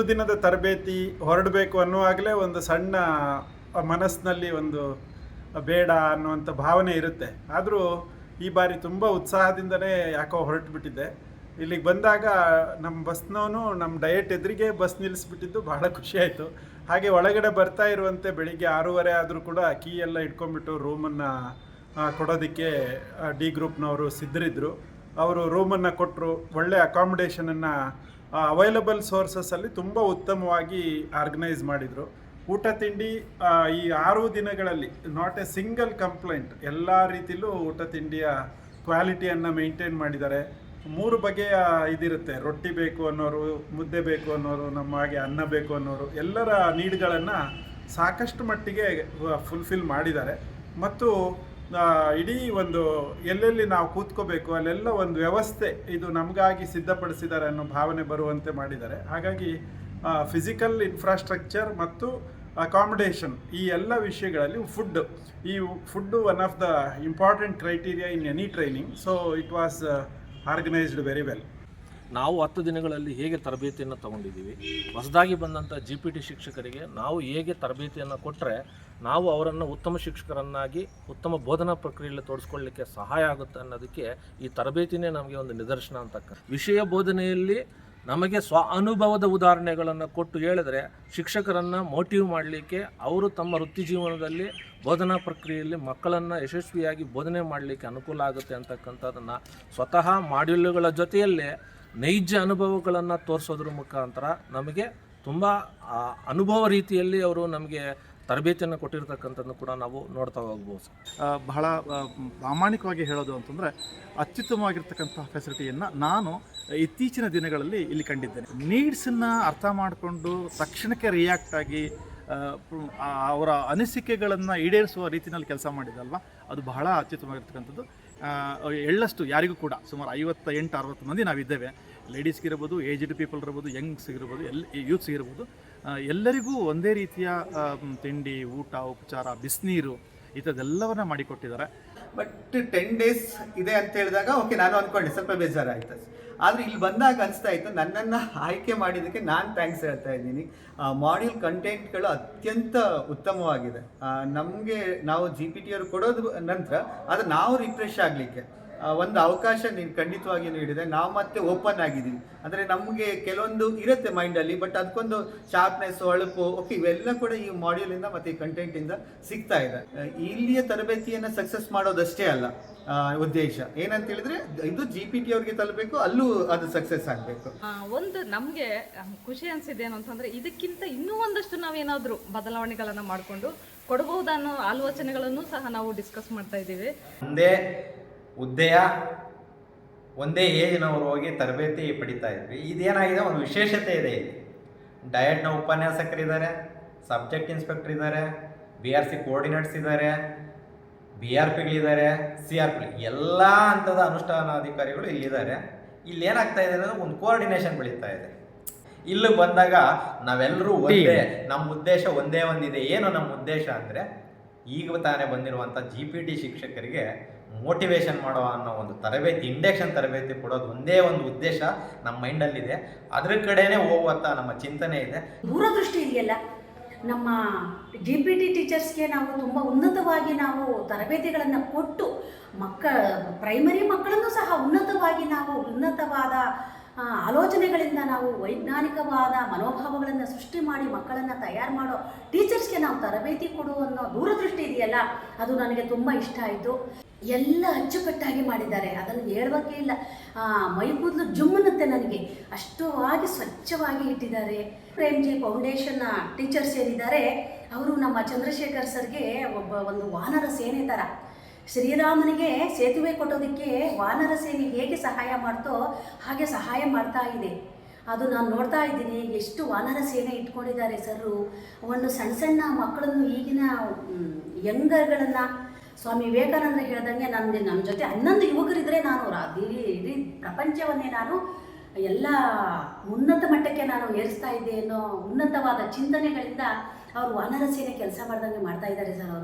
10 ದಿನದ ತರಬೇತಿ ಹೊರಡಬೇಕು ಅನ್ನುವಾಗಲೇ ಒಂದು ಸಣ್ಣ ಮನಸ್ಸಿನಲ್ಲಿ ಒಂದು ಬೇಡ ಅನ್ನುವಂಥ ಭಾವನೆ ಇರುತ್ತೆ. ಆದರೂ ಈ ಬಾರಿ ತುಂಬ ಉತ್ಸಾಹದಿಂದಲೇ ಯಾಕೋ ಹೊರಟುಬಿಟ್ಟಿದ್ದೆ. ಇಲ್ಲಿಗೆ ಬಂದಾಗ ನಮ್ಮ ಬಸ್ನವನು ನಮ್ಮ ಡಯಟ್ ಎದುರಿಗೆ ಬಸ್ ನಿಲ್ಲಿಸ್ಬಿಟ್ಟಿದ್ದು ಬಹಳ ಖುಷಿಯಾಯಿತು. ಹಾಗೆ ಒಳಗಡೆ ಬರ್ತಾ ಇರುವಂತೆ ಬೆಳಿಗ್ಗೆ 6:30 ಆದರೂ ಕೂಡ ಕೀ ಎಲ್ಲ ಇಟ್ಕೊಂಡ್ಬಿಟ್ಟು ರೂಮನ್ನು ಕೊಡೋದಕ್ಕೆ ಡಿ ಗ್ರೂಪ್ನವರು ಸಿದ್ಧರಿದ್ದರು. ಅವರು ರೂಮನ್ನು ಕೊಟ್ಟರು. ಒಳ್ಳೆ ಅಕಾಮಿಡೇಷನನ್ನು ಅವೈಲಬಲ್ ಸೋರ್ಸಸ್ಸಲ್ಲಿ ತುಂಬ ಉತ್ತಮವಾಗಿ ಆರ್ಗನೈಸ್ ಮಾಡಿದರು. ಊಟ ತಿಂಡಿ ಈ 6 ದಿನಗಳಲ್ಲಿ ನಾಟ್ ಎ ಸಿಂಗಲ್ ಕಂಪ್ಲೇಂಟ್. ಎಲ್ಲ ರೀತಿಯಲ್ಲೂ ಊಟ ತಿಂಡಿಯ ಕ್ವಾಲಿಟಿಯನ್ನು ಮೇಂಟೈನ್ ಮಾಡಿದ್ದಾರೆ. 3 ಬಗೆಯ ಇದಿರುತ್ತೆ. ರೊಟ್ಟಿ ಬೇಕು ಅನ್ನೋರು, ಮುದ್ದೆ ಬೇಕು ಅನ್ನೋರು, ನಮ್ಮ ಹಾಗೆ ಅನ್ನ ಬೇಕು ಅನ್ನೋರು, ಎಲ್ಲರ ನೀಡ್ಗಳನ್ನು ಸಾಕಷ್ಟು ಮಟ್ಟಿಗೆ ಫುಲ್ಫಿಲ್ ಮಾಡಿದ್ದಾರೆ. ಮತ್ತು ಇಡೀ ಒಂದು ಎಲ್ಲೆಲ್ಲಿ ನಾವು ಕೂತ್ಕೋಬೇಕು ಅಲ್ಲೆಲ್ಲ ಒಂದು ವ್ಯವಸ್ಥೆ ಇದು ನಮಗಾಗಿ ಸಿದ್ಧಪಡಿಸಿದ್ದಾರೆ ಅನ್ನೋ ಭಾವನೆ ಬರುವಂತೆ ಮಾಡಿದ್ದಾರೆ. ಹಾಗಾಗಿ ಫಿಸಿಕಲ್ ಇನ್ಫ್ರಾಸ್ಟ್ರಕ್ಚರ್ ಮತ್ತು ಅಕಾಮಿಡೇಷನ್ ಈ ಎಲ್ಲ ವಿಷಯಗಳಲ್ಲಿ ಈ food one of the important criteria in any training. So it was organised very well. ನಾವು 10 ದಿನಗಳಲ್ಲಿ ಹೇಗೆ ತರಬೇತಿಯನ್ನು ತಗೊಂಡಿದ್ದೀವಿ, ಹೊಸದಾಗಿ ಬಂದಂಥ GPT ಶಿಕ್ಷಕರಿಗೆ ನಾವು ಹೇಗೆ ತರಬೇತಿಯನ್ನು ಕೊಟ್ಟರೆ ನಾವು ಅವರನ್ನು ಉತ್ತಮ ಶಿಕ್ಷಕರನ್ನಾಗಿ ಉತ್ತಮ ಬೋಧನಾ ಪ್ರಕ್ರಿಯೆಯಲ್ಲಿ ತೋರಿಸ್ಕೊಳ್ಳಿಕ್ಕೆ ಸಹಾಯ ಆಗುತ್ತೆ ಅನ್ನೋದಕ್ಕೆ ಈ ತರಬೇತಿನೇ ನಮಗೆ ಒಂದು ನಿದರ್ಶನ ಅಂತಕ್ಕ. ವಿಷಯ ಬೋಧನೆಯಲ್ಲಿ ನಮಗೆ ಅನುಭವದ ಉದಾಹರಣೆಗಳನ್ನು ಕೊಟ್ಟು ಹೇಳಿದ್ರೆ ಶಿಕ್ಷಕರನ್ನು ಮೋಟಿವ್ ಮಾಡಲಿಕ್ಕೆ, ಅವರು ತಮ್ಮ ವೃತ್ತಿ ಜೀವನದಲ್ಲಿ ಬೋಧನಾ ಪ್ರಕ್ರಿಯೆಯಲ್ಲಿ ಮಕ್ಕಳನ್ನು ಯಶಸ್ವಿಯಾಗಿ ಬೋಧನೆ ಮಾಡಲಿಕ್ಕೆ ಅನುಕೂಲ ಆಗುತ್ತೆ ಅಂತಕ್ಕಂಥದ್ದನ್ನು ಸ್ವತಃ ಮಾಡ್ಯೂಲ್ಗಳ ಜೊತೆಯಲ್ಲೇ ನೈಜ ಅನುಭವಗಳನ್ನು ತೋರಿಸೋದ್ರ ಮುಖಾಂತರ ನಮಗೆ ತುಂಬ ಅನುಭವ ರೀತಿಯಲ್ಲಿ ಅವರು ನಮಗೆ ತರಬೇತಿಯನ್ನು ಕೊಟ್ಟಿರ್ತಕ್ಕಂಥದ್ದು ಕೂಡ ನಾವು ನೋಡ್ತಾ ಹೋಗ್ಬೋದು. ಬಹಳ ಪ್ರಾಮಾಣಿಕವಾಗಿ ಹೇಳೋದು ಅಂತಂದರೆ ಅತ್ಯುತ್ತಮವಾಗಿರ್ತಕ್ಕಂಥ ಫೆಸಿಲಿಟಿಯನ್ನು ನಾನು ಇತ್ತೀಚಿನ ದಿನಗಳಲ್ಲಿ ಇಲ್ಲಿ ಕಂಡಿದ್ದೇನೆ. ನೀಡ್ಸನ್ನು ಅರ್ಥ ಮಾಡಿಕೊಂಡು ತಕ್ಷಣಕ್ಕೆ ರಿಯಾಕ್ಟ್ ಆಗಿ ಅವರ ಅನಿಸಿಕೆಗಳನ್ನು ಈಡೇರಿಸುವ ರೀತಿಯಲ್ಲಿ ಕೆಲಸ ಮಾಡಿದಲ್ವ, ಅದು ಬಹಳ ಅತ್ಯುತ್ತಮವಾಗಿರ್ತಕ್ಕಂಥದ್ದು. ಎಳ್ಳಷ್ಟು ಯಾರಿಗೂ ಕೂಡ ಸುಮಾರು 58-60 ಮಂದಿ ನಾವಿದ್ದೇವೆ. ಲೇಡೀಸ್ಗಿರ್ಬೋದು, ಏಜ್ಡ್ ಪೀಪಲ್ ಇರ್ಬೋದು, ಯಂಗ್ಸ್ಗಿರ್ಬೋದು, ಯೂತ್ಸ್ಗಿರ್ಬೋದು, ಎಲ್ಲರಿಗೂ ಒಂದೇ ರೀತಿಯ ತಿಂಡಿ, ಊಟ, ಉಪಚಾರ, ಬಿಸಿನೀರು ಈ ಥರದ್ದೆಲ್ಲವನ್ನ ಮಾಡಿಕೊಟ್ಟಿದ್ದಾರೆ. ಬಟ್ 10 ಡೇಸ್ ಇದೆ ಅಂತ ಹೇಳಿದಾಗ ಓಕೆ, ನಾನು ಅಂದ್ಕೊಂಡೆ ಸ್ವಲ್ಪ ಬೇಜಾರಾಯಿತು. ಆದರೆ ಇಲ್ಲಿ ಬಂದಾಗ ಅನಿಸ್ತಾ ಇತ್ತು, ನನ್ನನ್ನು ಆಯ್ಕೆ ಮಾಡಿದ್ದಕ್ಕೆ ನಾನು ಥ್ಯಾಂಕ್ಸ್ ಹೇಳ್ತಾ ಇದ್ದೀನಿ. ಮಾಡ್ಯೂಲ್ ಕಂಟೆಂಟ್ಗಳು ಅತ್ಯಂತ ಉತ್ತಮವಾಗಿದೆ. ನಮಗೆ ನಾವು GPT ಅವರು ಕೊಡೋದು ನಂತರ ಅದು ನಾವು ರಿಫ್ರೆಶ್ ಆಗಲಿಕ್ಕೆ ಒಂದು ಅವಕಾಶ ಖಂಡಿತವಾಗಿ ನೀಡಿದೆ. ನಾವು ಮತ್ತೆ ಓಪನ್ ಆಗಿದ್ದೀವಿ. ಅಂದರೆ ನಮಗೆ ಕೆಲವೊಂದು ಇರುತ್ತೆ ಮೈಂಡಲ್ಲಿ, ಬಟ್ ಅದಕ್ಕೊಂದು ಶಾರ್ಪ್ನೆಸ್, ಹೊಳಪು, ಓಕೆ, ಇವೆಲ್ಲ ಕೂಡ ಈ ಮಾಡ್ಯೂಲಿಂದ ಮತ್ತು ಈ ಕಂಟೆಂಟಿಂದ ಸಿಗ್ತಾ ಇದೆ. ಇಲ್ಲಿಯ ತರಬೇತಿಯನ್ನು ಸಕ್ಸಸ್ ಮಾಡೋದಷ್ಟೇ ಅಲ್ಲ ಉದ್ದೇಶ. ಏನಂತ ಹೇಳಿದ್ರೆ ಇದು GPT ಅವ್ರಿಗೆ ತಲುಪಬೇಕು, ಅಲ್ಲೂ ಅದು ಸಕ್ಸಸ್ ಆಗಬೇಕು. ಒಂದು ನಮಗೆ ಖುಷಿ ಅನಿಸಿದ್ದೇನು ಅಂತಂದರೆ ಇದಕ್ಕಿಂತ ಇನ್ನೂ ಒಂದಷ್ಟು ನಾವೇನಾದರೂ ಬದಲಾವಣೆಗಳನ್ನು ಮಾಡಿಕೊಂಡು ಕೊಡಬಹುದನ್ನೋ ಆಲೋಚನೆಗಳನ್ನು ಸಹ ನಾವು ಡಿಸ್ಕಸ್ ಮಾಡ್ತಾ ಇದ್ದೀವಿ. ಒಂದೇ ಹುದ್ದೆಯ ಒಂದೇ ಏಜ್ನವರು ಹೋಗಿ ತರಬೇತಿ ಪಡಿತಾ ಇದ್ವಿ. ಇದೇನಾಗಿದೆ, ಒಂದು ವಿಶೇಷತೆ ಇದೆ. ಇಲ್ಲಿ ಡಯಟ್ನ ಉಪನ್ಯಾಸಕರಿದ್ದಾರೆ, ಸಬ್ಜೆಕ್ಟ್ ಇನ್ಸ್ಪೆಕ್ಟರ್ ಇದ್ದಾರೆ, BRC ಕೋಆರ್ಡಿನೇಟ್ಸ್ ಇದ್ದಾರೆ, BRPಗಳಿದ್ದಾರೆ, CRP, ಎಲ್ಲ ಹಂತದ ಅನುಷ್ಠಾನಾಧಿಕಾರಿಗಳು ಇಲ್ಲಿದ್ದಾರೆ. ಇಲ್ಲಿ ಏನಾಗ್ತಾ ಇದೆ ಅಂದರೆ ಒಂದು ಕೋಆರ್ಡಿನೇಷನ್ ಬೆಳೀತಾ ಇದೆ. ಇಲ್ಲಿ ಬಂದಾಗ ನಾವೆಲ್ಲರೂ ಒಂದೇ, ನಮ್ಮ ಉದ್ದೇಶ ಒಂದೇ ಒಂದಿದೆ. ಏನು ನಮ್ಮ ಉದ್ದೇಶ ಅಂದರೆ ಈಗ ತಾನೇ ಬಂದಿರುವಂಥ GPT ಶಿಕ್ಷಕರಿಗೆ ಮೋಟಿವೇಶನ್ ಮಾಡೋ ಅನ್ನೋ ಒಂದು ತರಬೇತಿ, ಇಂಡಕ್ಷನ್ ತರಬೇತಿ ಕೊಡೋದು ಒಂದೇ ಒಂದು ಉದ್ದೇಶ ನಮ್ಮ ಮೈಂಡಲ್ಲಿದೆ. ಅದ್ರ ಕಡೆನೇ ಹೋಗುವಂಥ ನಮ್ಮ ಚಿಂತನೆ ಇದೆ. ದೂರದೃಷ್ಟಿ ಇದೆಯಲ್ಲ, ನಮ್ಮ GPT ಟೀಚರ್ಸ್ಗೆ ನಾವು ತುಂಬ ಉನ್ನತವಾಗಿ ನಾವು ತರಬೇತಿಗಳನ್ನು ಕೊಟ್ಟು ಪ್ರೈಮರಿ ಮಕ್ಕಳನ್ನು ಸಹ ಉನ್ನತವಾಗಿ ನಾವು ಉನ್ನತವಾದ ಆಲೋಚನೆಗಳಿಂದ ನಾವು ವೈಜ್ಞಾನಿಕವಾದ ಮನೋಭಾವಗಳನ್ನು ಸೃಷ್ಟಿ ಮಾಡಿ ಮಕ್ಕಳನ್ನು ತಯಾರು ಮಾಡೋ ಟೀಚರ್ಸ್ಗೆ ನಾವು ತರಬೇತಿ ಕೊಡು ಅನ್ನೋ ದೂರದೃಷ್ಟಿ ಇದೆಯಲ್ಲ, ಅದು ನನಗೆ ತುಂಬ ಇಷ್ಟ ಆಯಿತು. ಎಲ್ಲ ಅಚ್ಚುಕಟ್ಟಾಗಿ ಮಾಡಿದ್ದಾರೆ, ಅದನ್ನು ಹೇಳೋಕ್ಕೆ ಇಲ್ಲ. ಮೈಕೂದಲು ಜುಮ್ಮನತ್ತೆ ನನಗೆ, ಅಷ್ಟವಾಗಿ ಸ್ವಚ್ಛವಾಗಿ ಇಟ್ಟಿದ್ದಾರೆ. ಪ್ರೇಮ್ಜಿ ಫೌಂಡೇಶನ್ನ ಟೀಚರ್ಸ್ ಏನಿದ್ದಾರೆ ಅವರು ನಮ್ಮ ಚಂದ್ರಶೇಖರ್ ಸರ್ಗೆ ಒಂದು ವಾನರ ಸೇನೆ ಥರ. ಶ್ರೀರಾಮನಿಗೆ ಸೇತುವೆ ಕೊಟ್ಟೋದಕ್ಕೆ ವಾನರ ಸೇನೆ ಹೇಗೆ ಸಹಾಯ ಮಾಡ್ತೋ ಹಾಗೆ ಸಹಾಯ ಮಾಡ್ತಾ ಇದೆ. ಅದು ನಾನು ನೋಡ್ತಾ ಇದ್ದೀನಿ. ಎಷ್ಟು ವಾನರ ಸೇನೆ ಇಟ್ಕೊಂಡಿದ್ದಾರೆ ಸರು. ಒಂದು ಸಣ್ಣ ಸಣ್ಣ ಮಕ್ಕಳನ್ನು, ಈಗಿನ ಯಂಗರ್ಗಳನ್ನು ಸ್ವಾಮಿ ವಿವೇಕಾನಂದ ಹೇಳ್ದಂಗೆ ನಮ್ಮ ಜೊತೆ 11 ಯುವಕರಿದ್ದರೆ ನಾನು ಇಡೀ ಪ್ರಪಂಚವನ್ನೇ ನಾನು ಎಲ್ಲ ಉನ್ನತ ಮಟ್ಟಕ್ಕೆ ನಾನು ಏರಿಸ್ತಾ ಇದ್ದೆ ಅನ್ನೋ ಉನ್ನತವಾದ ಚಿಂತನೆಗಳಿಂದ ಅವರು ವಾನರ ಸೇನೆ ಕೆಲಸ ಮಾಡ್ದಂಗೆ ಮಾಡ್ತಾ ಇದ್ದಾರೆ ಸರ್ ಅವರು.